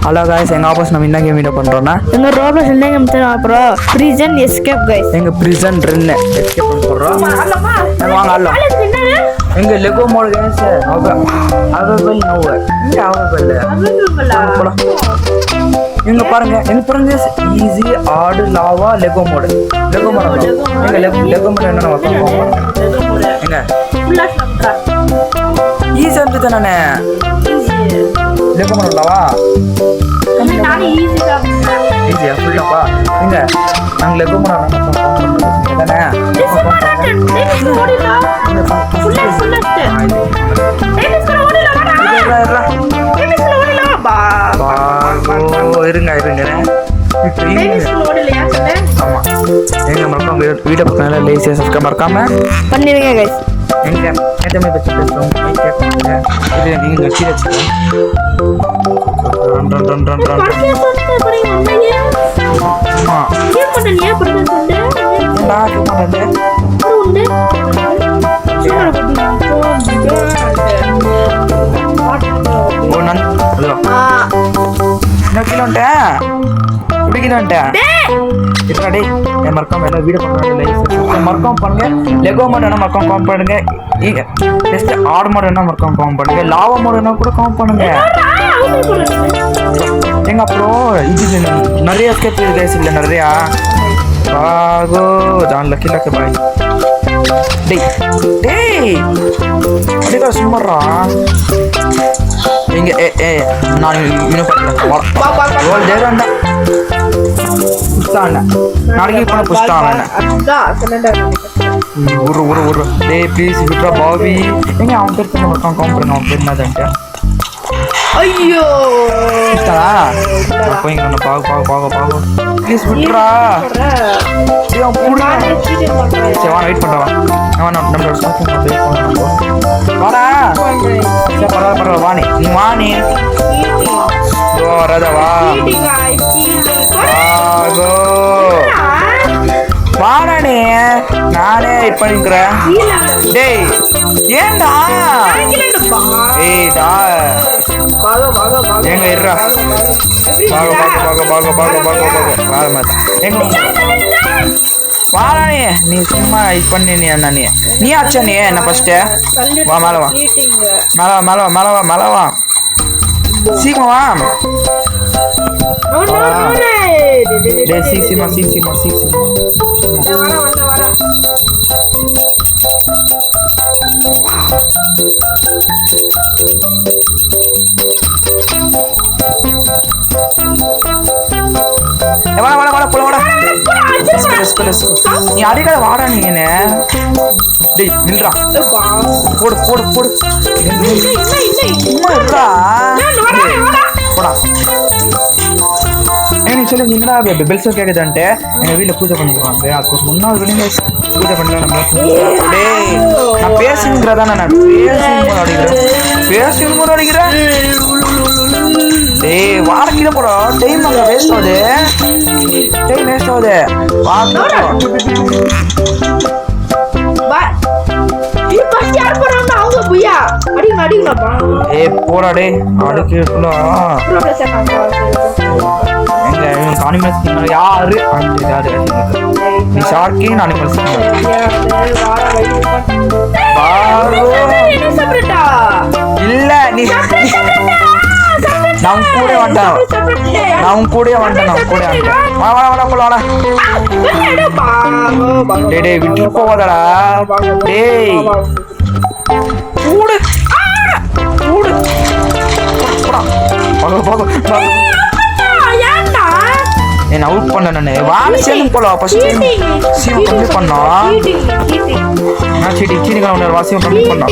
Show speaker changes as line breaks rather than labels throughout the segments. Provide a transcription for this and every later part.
hello guys எங்க ஆபோஸ் நம்ம என்ன கேம் வீடியோ பண்றோம்னா
எங்க ரோப்ளக்ஸ் என்ன கேம் தெரியும் அப்புறம் பிரிசன் எஸ்கேப் गाइस
எங்க பிரிசன் ரன் எஸ்கேப் பண்ண போறோம்
அல்லமா
வாங்க அல்ல எங்க லெகோ மோட் கேம்ஸ் அவைலபிள் நவ இங்க அவைலபிள் எங்க பாருங்க easy add lava Lego mode எங்க லெகோ மோட் என்ன பார்ப்போம் எங்க ஈஸி வந்து தானே லெகோ மோட் லாவா
நானே
ஈஸியா ஃபுல்லாப்பா எங்க நாங்க லெகோ மோட் தானே இருங்க ஆமா எங்க மறக்காம வீடியோ பக்கம் லைக் சப்ஸ்கிரைப் மறக்காம
பண்ணிடுங்க गाइस
எங்க நேத்தமே பத்தி பேசுறோம் கேட்பாங்க இது நீங்க நச்சி வச்சுக்கோங்க ரன் ஆமா
கேம் பண்ணலையா பிரதர் சொன்னே
என்னடா கேம் பண்ணது
உண்டு
ஓ நான் ஹலோ என்ன கிலோண்டா எப்படி கிலோண்டா இருக்கா டேய் என் மறக்காம எல்லாம் வீடியோ பண்ணுங்க லைக் மறக்காம பண்ணுங்க லெகோ மோட் என்ன மறக்காம காம் பண்ணுங்க நீங்க ஜஸ்ட் ஆட் மோட் என்ன மறக்காம காம் பண்ணுங்க லாவா மோட் என்ன கூட காம் பண்ணுங்க எங்க அப்புறம் இது நிறைய ஸ்கெப் கைஸ் இல்ல நிறைய பாகோ ஜான் லக்கி பாய் டேய் அடிடா சும்மாறா இங்க நான் இன்னும் பண்றேன் ஓல் தேரண்டா புஸ்தான நாளைக்கு பண்ண புஸ்தான ஒரு டேய் ப்ளீஸ் விட்ரா பாபி எங்க அவன் பேர் பண்ண மறக்காம காம் பண்ணுங்க அவன் பேர் என்னதான்ட்டு
ஐயோ
புஸ்தானா போய் நான் பாகு ப்ளீஸ் விட்ரா சரி அவன் புடுடா சரி வாங்க வெயிட் பண்றவா அவன் நம்மளோட சாப்பிட்டு வெயிட் பண்ணுவோம் வாடா சரி பரவாயில்ல வாணி நீ வாணி ஓ ராஜாவா ஆகோ வாடனே நானே வெயிட் பண்ணிக்கிறேன் டேய் ஏண்டா ஏய்டா எங்க இருடா பாக எங்க வாடனே நீ சும்மா இது பண்ணி நீ அண்ணா நீ ஆச்சா நீ என்ன ஃபர்ஸ்ட் வா மேல வா சீக்கிரம் வா டேய் சீக்கிரமா வாடா நீ அடிக்காத வாடா நீ என்ன டேய் நில்றா போடு சும்மா இருடா போடா நீ சொல்லு என்னடா பெல்ஸோ கேட்குதான்ட்டு எங்கள் வீட்டில் பூஜை பண்ணிக்குவாங்க அதுக்கு முன்னாள் வெளியே பூஜை பண்ணல நம்ம டேய் நான் பேசுங்கிறதானே நான் பேசும்போது அடிக்கிறேன் டேய் வாடகையில போடா டைம் அங்கே வேஸ்ட் ஆகுது போடா டே அடுக்குள்ள எங்க அனிமல்ஸ் யாரு நீ ஷார்க்கே அனிமல்ஸ் இல்ல நீ நான் கூட வந்துட்டேன் டேய் விட்டு போவாதடா டேய் கூடு என்ன அவுட் பண்ண நானு வாங்க சேர்ந்து போலாம் ஃபர்ஸ்ட் சீவ கம்மி பண்ணா நான் சீட்டிங்க ஒன்று வாசியம் கம்மி பண்ணா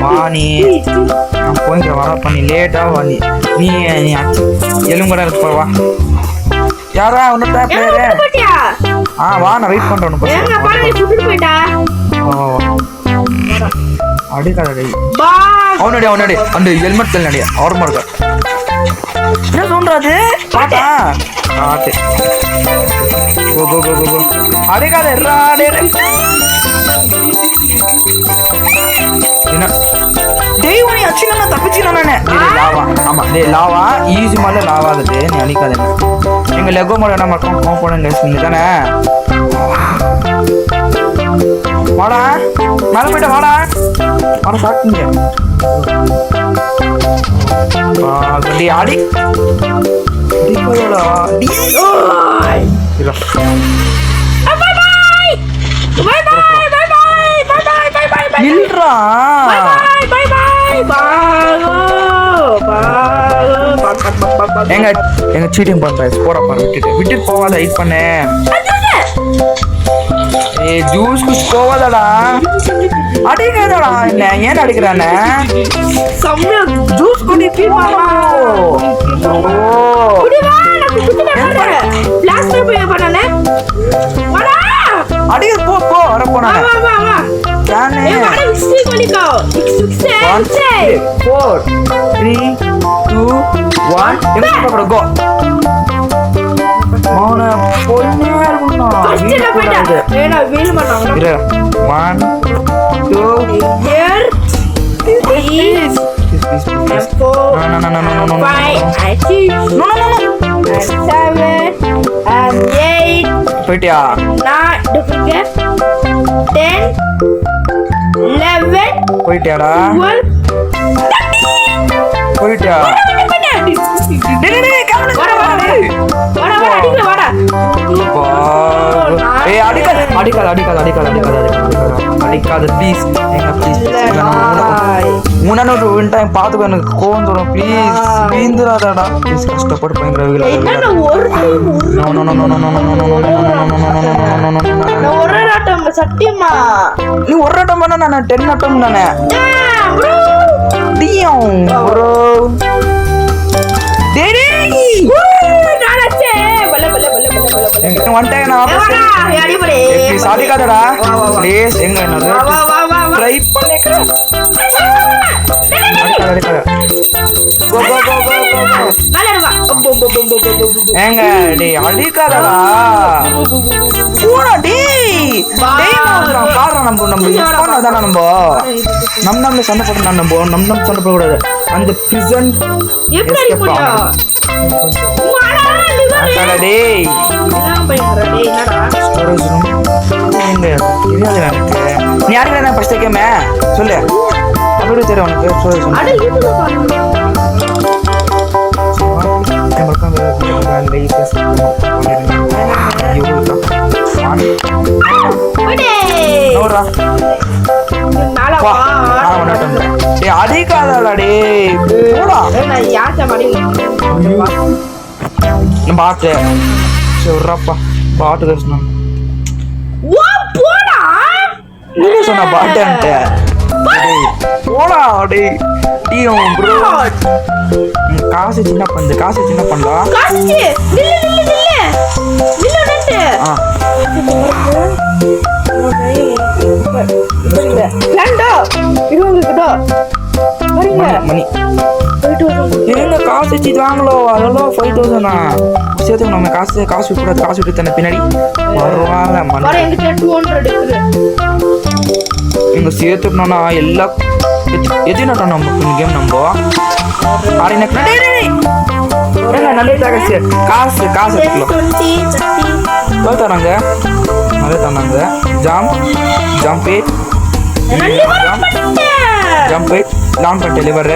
வாணி நான் போயிட்டு வர பண்ணி லேட்டா வாணி நீ எலும்புடா இருக்கு வா யாரா உன்னதா பேரு வா நான் வெயிட் பண்றேன் அடிக்காத டேய் அவனடி அந்த ஹெல்மெட் தள்ளி ஆர்மர் என்ன சொல்றது பாட்டா பாட்டு கோ அடிக்காத என்ன டேய் உனி அச்சி நான் தப்பி அடிச்சுக்கணும் நானு லாவா ஆமா லாவா ஈஸி மாதிரி லாவா ஆகுது நீ அழிக்காத எங்க லெகோ மாடல் என்ன மக்கள் காம்பவுண்ட் நீங்க தானே வாடா மேல போயிட்டு வாடா வாடா சாப்பிட்டீங்க அடி இல்லா எங்க எங்க சீட்டிங் பண்றேன் போட பாரு விட்டுட்டு போவாத வெயிட் பண்ணு ஏய் ஜூஸ் குछ போவாதடா அடிக்காதடா என்ன ஏன் அடிக்கறானே
சம்மியா ஜூஸ் கொடி பீ மாமா குடி வா நான் குடிச்சேன் ஃபிளாஷ் போய் பண்ணனே வாடா
அடிக்க போ போ வர போனா
வா வா வா
யானே
ஏய் வாடா விக்ஸி கொடிக்கோ 6
4 3 2 1 எங்க போற கோ மௌன பொறுமையா இருக்கணும்
ஃபர்ஸ்ட் போய்டா ஏனா வீல் பண்ணாங்க
இரு 1 2
here please no 5 I think
no
7 and 8
போய்ட்டியா
நான்டுக்குங்க 10 11
போய்ட்டியாடா
12
போய்ட்டியா டேய் கவலை
வாடா அடிங்க வாடா
ஏய் அடிக்காத ப்ளீஸ் எங்க ப்ளீஸ் முன்னாடி ஒரு டைம் பாத்துக்கோ எனக்கு கோவம் வரும் ப்ளீஸ் வீந்துராதடா ப்ளீஸ் கஷ்டப்பட்டு பயங்கர
என்னன்னா ஒரு ஒரு ஆட்டம் சத்தியமா
நீ ஒரு ஆட்டம் பண்ண நான் 10 ஆட்டம் நானே டியம் ப்ரோ டேடி
நானச்சே பல்ல பல்ல பல்ல பல்ல பல்ல
எங்க வந்துட்டேன் நான்
யாடி படே
ப்ளீஸ் அடிக்காதடா ப்ளீஸ் எங்க என்ன
வா
ட்ரை பண்ணிக்கிறேன் அடிக்காத கோ
மேல வா
ஏங்க டேய் அடிக்காதடா போடா டேய் நான் காரணம் நம்ம பண்ணாதானே நம்ம சண்டை போடணும் நம்ம சண்டை போட கூடாது அந்த பிரிசன்
எப்படி போடியா வாடா லிவர்
டேய்
நான் பயங்கர டேய் என்னடா
ஸ்டோரேஜ் ரூம் எங்க இது எனக்கு நீ யாருக்கு ஃபர்ஸ்ட் கேமே சொல்லு அப்படியே தெரியும் உனக்கு ஸ்டோரேஜ் ரூம்
அட இதுல பாருங்க
அடிக்காதடா டேய் போடா பாட்டு சொல்றப்பா பாட்டு பேசணும் நீ சொன்ன பாட்டு போடா டேய் டீம் ப்ரோ காசு சின்ன பண்ணா மணி எங்க காசு வச்சு வாங்களோ அதெல்லாம் 5000 சேர்த்து நம்ம காசு விட்டுறது காசு விட்டு தானே பின்னாடி வருவாங்க மணி எங்க சேர்த்துக்கணும்னா எல்லாம் எது நட்டோம் நம்ம கேம் நம்ம ஆறு நல்ல காசு எடுத்துக்கலாம் தராங்க நிறைய தராங்க jump it லாங் பண்ண டெலிவர்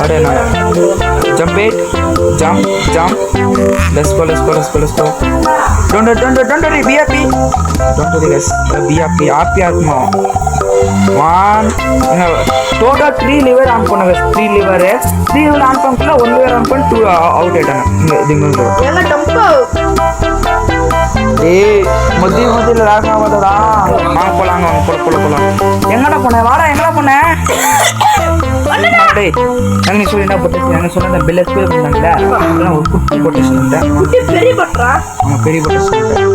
அடே நான் jump let's go don't worry be happy guys be happy ஆத்மா one total 3 lever ஆன் பண்ணுங்க 3 lever ஆன் பண்ணல 1 lever ஆன் பண்ணி 2 அவுட் ஆயிட்டாங்க இங்க
என்ன டம்போ
ஏய் மொதில ராக ஆவதடா போலாம் எங்கடா போனே வாடா எங்கடா போனே டேய் நீ சொல்லி என்ன போட்டு நான் சொன்ன பில் எக்ஸ்பிளைன் பண்ணாங்கல நான் ஒரு குட்டி போட்டு சொன்னேன்
குட்டி பெரிய பட்றா
ஆமா பெரிய போட்டு சொன்னேன்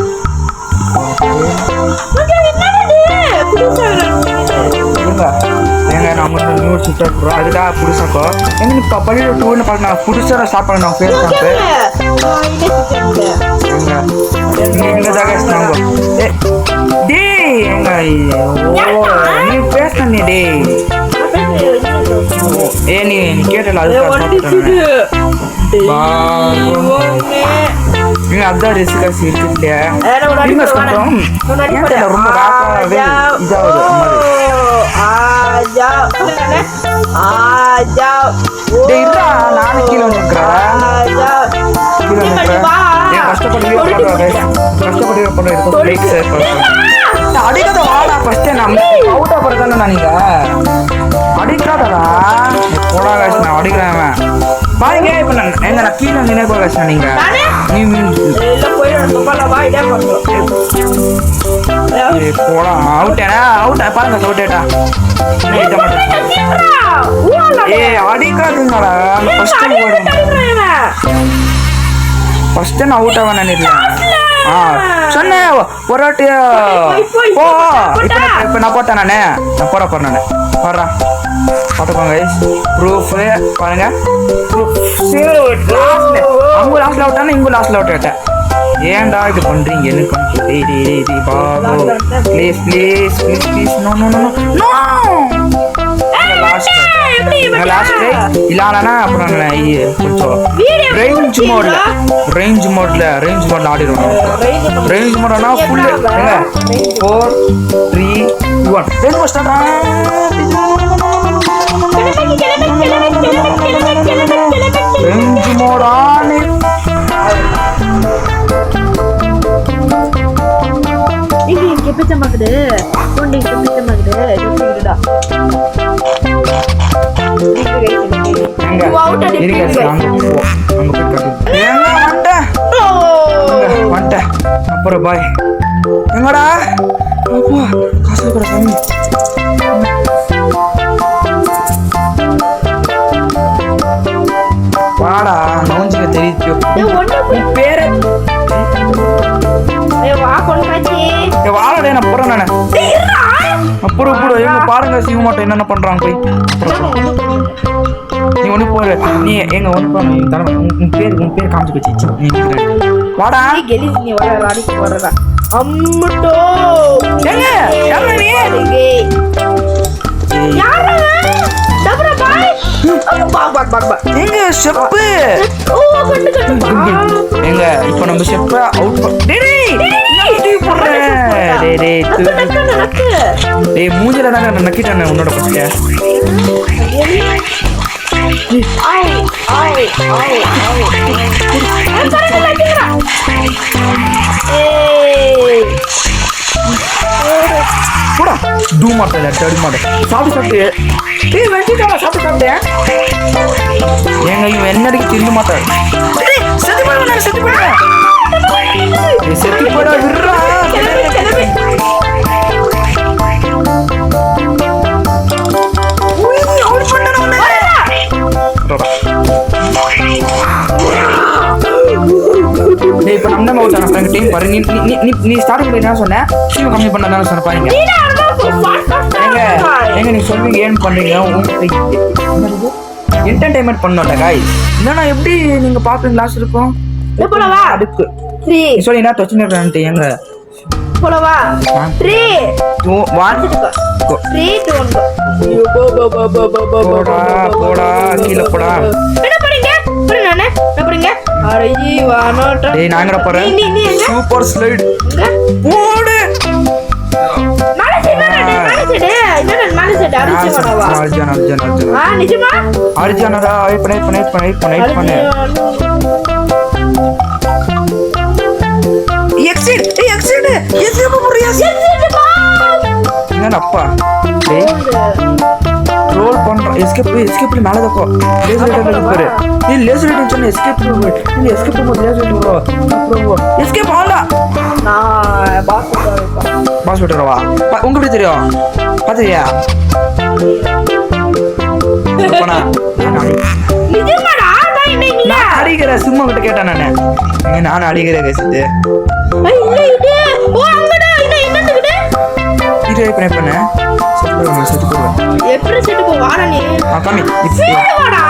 ஓகே என்னடா
ஏங்க நான் வந்து நியூ சிஸ்டர் ப்ரோ அதுடா புதுசாக்கோ எங்க நீ பப்படி டூன்னு பாக்க நான் புதுசா ஸ்டார்ட் நான் ஃபேஸ் எங்க ஜாக ஸ்டாங்க டேய் எங்க நீ பேச நீ டேய் ஏ நீ கேட்டல அதுக்கு நீங்க அதான் ரிஸ்க் ஆச்சு இருக்குல்ல ஃபேமஸ் பண்றோம் ஏன்டா ரொம்ப ராப்பாவே இதாவுது டேய் இல்ல நானே கீழ நிக்கறேன் கஷ்டப்பட்டு இருக்கும் லைக் ஷேர் பண்ணுங்க அடிக்காத வாடா ஃபர்ஸ்ட் நம்ம அவுட் ஆஃப் பண்ணா நீங்க அடிக்காதடா போடா गाइस நான் அடிக்கிறேன் பாருங்க இப்ப நான் கீழ நினை போக गाइस நீங்க நீ
இல்ல போய் நம்ம வா இதே பண்றோம்
ஏய் போடா அவுட் பாருங்க சவுட்டேடா ஏய் அடிக்காதீங்கடா ஃபர்ஸ்ட் ஃபர்ஸ்ட் நான் அவுட் ஆவ நினைக்கிறேன் சொன்னே ஒரு வாட்டி போ இப்ப நான் போட்டேன் நான் போறேன் நானு வர்றேன் பார்த்துக்கோங்க ப்ரூஃப் பாருங்க அவங்க லாஸ்ட்ல அவுட்டானே இங்க லாஸ்ட்ல அவுட் ஆயிட்டேன் ஏன்டா இது பண்றீங்க எனக்கு டேய் பாபு ப்ளீஸ் நோ லாஸ்ட் இல்லனா அப்புறம் கொஞ்சம் ரேஞ்ச் மோட்ல ஆடிடுவோம் ரேஞ்ச் மோட்னா full 4 3 1 range mode start range mode on
இங்க பிச்சமாக்குது கொண்டிங்க பிச்சமாக்குது இதுடா
அப்புறம் பாய் எங்கடா காசு கூட சாமி வாடா நோஞ்சிக்க தெரியும் பேரு வாடா நான் போறேன் நானு அப்புறம் எங்க பாருங்க சிவ மாட்டோம் என்னென்ன பண்றாங்க போய் நீ ஒண்ணு போற நீ எங்க ஒண்ணு உன் பேர் காமிச்சு வச்சு நீ வாடா
நீ வர ராடிக்கு வரடா அம்மட்டோ
எங்க நீ
யாரா டபரா பாய் பாக்
எங்க ஷெப்பு எங்க இப்போ நம்ம ஷெப்ப அவுட் டேய் மூஞ்சில தான நக்கிட்டானே உன்னோட பச்சை போடா டூ மாட்டல டடி மாட்ட சாப்பிட்டு டேய் வெட்டிடா சாப்பிட்டு ஏங்க இவன் என்னடிக்கு தின்னு மாட்டான் டேய் செத்து போடா விர்றா டேய் இப்ப நம்ம அவுட் ஆன ஃப்ரெண்ட் டீம் பாரு நீ ஸ்டார்டிங்ல என்ன சொன்ன டீம் கம்மி பண்ணதானே சொன்ன பாருங்க எங்க நீ சொல்வீங்க ஏன் பண்றீங்க என்டர்டெயின்மென்ட் பண்ணோம்ல गाइस என்னன்னா எப்படி நீங்க பாப்பீங்க லாஸ்ட் இருக்கும்
போலவா
அதுக்கு
3
சொல்லி நான் டச் பண்ணிட்டேன் எங்க
போலவா 3
2 1
3 2
போடா கீழ போடா
என்ன பண்ணீங்க நானே என்ன பண்ணீங்க அரேஜி வானோட்ட
டேய் நான் எங்கடா போறேன்
நீ எங்க
சூப்பர் ஸ்லைட் போடு
அர்ஜுன்
அர்ஜுனடா பண்ணு என்னப்பா ரோல் பண்றோம் எஸ்கேப் மேல தப்போ லேசர் பாரு நீ லேசர் சொன்ன எஸ்கேப் நீ எஸ்கேப் போடு லேசர் ப்ரோ எஸ்கேப் ஆல
நான்
பாஸ் விட்டுறவா உங்களுக்கு எப்படி தெரியும் பாத்தியா போனா
நிஜமாடா
நான் அடிக்கிற சும்மா கிட்ட கேட்டேன் நான் அடிக்கிறேன் கேசிட்டு
இல்ல இது ஓ அங்கடா இன்னத்துக்கிட்ட
இது ட்ரை பண்ண செட் போடுவேன்
எப்படி செட் போ வாடா நீ
காமி
சீரியல் வாடா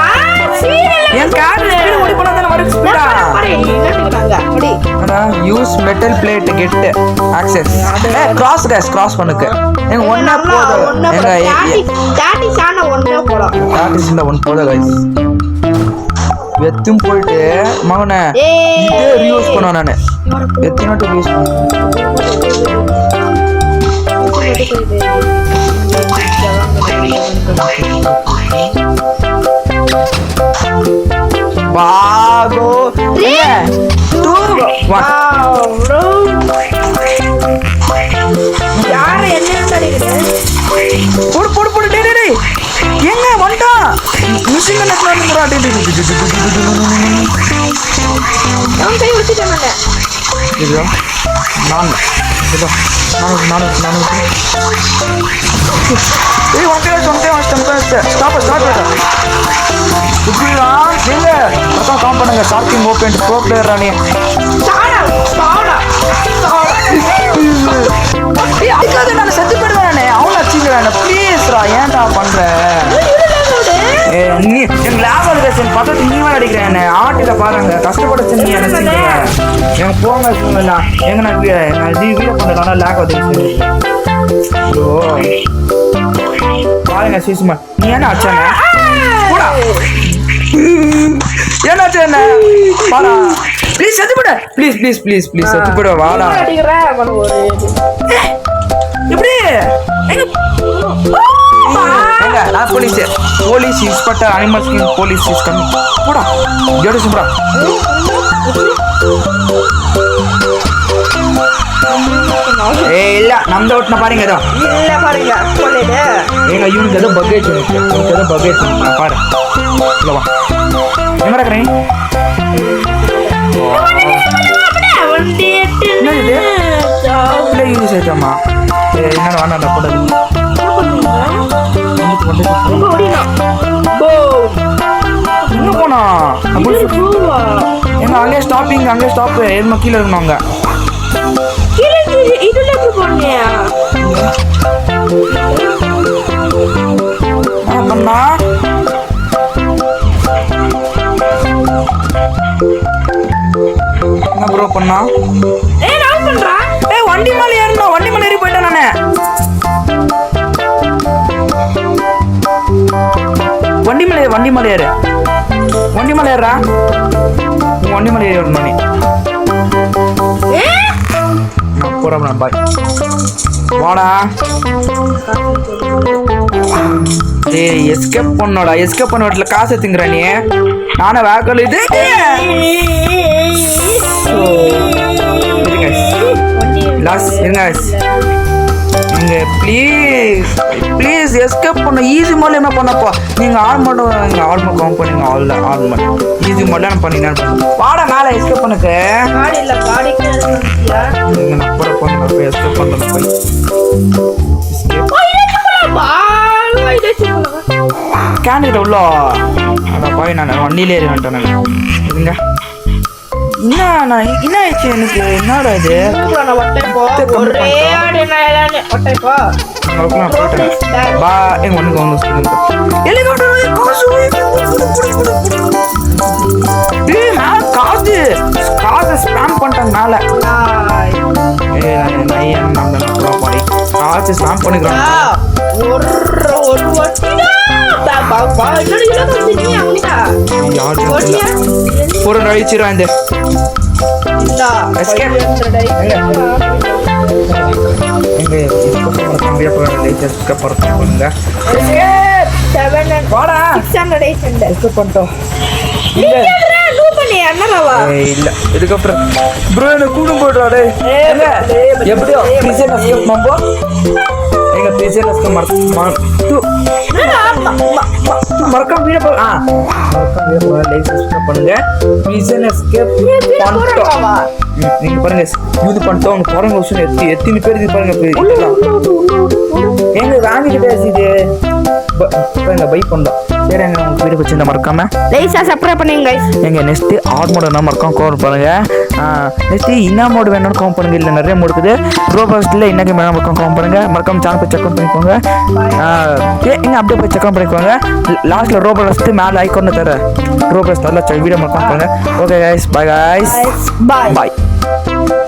சீரியல்
ஏன் கார் ஸ்பீட் ஓடி போனா தான வர ஸ்பீடா
பாரு என்னத்துக்கிட்டாங்க அப்படி
அடா use metal blade cut grass பண்ணுக்கு எங்க ஒண்ணா போதும் எங்க இந்த ஒன் போதும் கைஸ் எத்தும் போயிட்டு மகனே இதே ரீயூஸ் பண்ண நானு எத்தனை யூஸ் பாகோ
யார என்ன
போடு டேய் எங்க வந்துட்டான் மிஷின் நெட்ல
நான் கை விட்டுட்டேன்
இதோ நான் ஏய் ஓகே ஸ்டாப் இப்படியா நீங்க அதான் காம் பண்ணுங்க ஸ்டார்டிங் ஓபன் ப்ரோ பிளேயர் ராணி அதுக்காக நான் செத்து போயிடுவேன் அவனை வச்சுக்கிறேன் ப்ளீஸ்ரா ஏன்டா பண்ற நீ என் லேபர் பேசன் பக்கத்து நீ வேலை அடிக்கிறேன் ஆட்டில பாருங்க கஷ்டப்பட்டு நீ என்ன எங்க போங்க எங்க நான் வீடியோ பண்றதுனால லேக் வந்து பாருங்க சீசுமா நீ என்ன ஆச்சானே ஏன்னாச்சு என்ன பாரா ப்ளீஸ் செத்து போட ப்ளீஸ் செத்து போட வாடா எப்படி எங்க நான் police inspector animal skin police is coming போடா ஜோடி சும்ரா ஏய் இல்ல நம்த ஓட்ன பாருங்க ஏதோ
இல்ல பாருங்க சொல்லிடு
எங்க யூனிட் ஏதோ பக்கேட் பாரு இல்ல வா எங்க இருக்கறீ என்ன இது இல்ல யூஸ் ஆயிட்டமா என்ன வாடா போடு எங்க போனா எங்க அங்கே ஸ்டாப்பிங் அங்கே ஸ்டாப் ஏமா கீழ இருக்கணும் அங்க
இதுல எப்படி போனியா
பண்ணா என்ன ப்ரோ பண்ணா
நான் பண்றா
வண்டி மேல ஏறி போயிட்டேன் நானே வண்டி மேல ஏறா வண்டி மேல ஏறணும் நீ போறோம் பாய் வாடா ஏய் எஸ்கேப் பண்ண வீட்டுல காசு திங்குற நீ நானே வேக்கல் இது லாஸ் இருங்க நீங்க ப்ளீஸ் எஸ்கேப் பண்ண ஈஸி மோட்ல என்ன பண்ணப்பா நீங்க ஆல் மோட் கவுண்ட் பண்ணுங்க ஆல் மோட் ஈஸி மோட்ல நான் பண்ணி வாடா மேல எஸ்கேப் பண்ணுக்கு நீங்க நம்பர் பண்ண போய் எஸ்கேப் பண்ணனும் போய் கேண்டிட உள்ள அதான் போய் நான் வண்டியிலே ஏறி வந்துட்டேன் இருங்க என்ன ஆயிடுச்சு எனக்கு என்னடா இது பா எங்க ஒண்ணு காசு ஸ்பேம் பண்ணிட்டேன் மேல காசு ஸ்பேம் பண்ணிக்கிறோம் ஒரு அழிச்சிடும் இந்த இல்ல இதுக்கப்புறம் ப்ரோ என்ன கூடும் போடுறாரு எப்படியோ நம்போ எங்க பிசினஸ் மறக்காம வீடியோ லைக் சப்ஸ்கிரைப் பண்ணுங்க பிசினஸ்க்கு பண்ணிட்டோம் நீங்க பாருங்க இது பண்ணிட்டோம் பாருங்க விஷயம் எத்தனை பேர் இது பாருங்க எங்க வாங்கிட்டு பேசிட்டு பாருங்க பை பண்ணோம் சரி எங்க உங்க வீடியோ வச்சிருந்தா மறக்காம
லைக் சப்ஸ்கிரைப் பண்ணுங்க गाइस
எங்க நெக்ஸ்ட் ஆட் மோட் என்ன மறக்காம கவர் பண்ணுங்க நெக்ஸ்ட் என்ன மோட் வேணும்னு கமெண்ட் பண்ணுங்க இல்ல நிறைய மோட் இருக்குது ரோபோஸ்ட்ல என்ன கேம் வேணும் மறக்காம கமெண்ட் பண்ணுங்க மறக்காம சேனல் போய் செக் பண்ணிக்கோங்க எங்க அப்படியே போய் செக் பண்ணிக்கோங்க லாஸ்ட்ல ரோபோஸ்ட் மேல ஐகான் தர ரோபோஸ்ட் நல்லா வீடியோ மறக்காம பண்ணுங்க okay guys by guys
bye
bye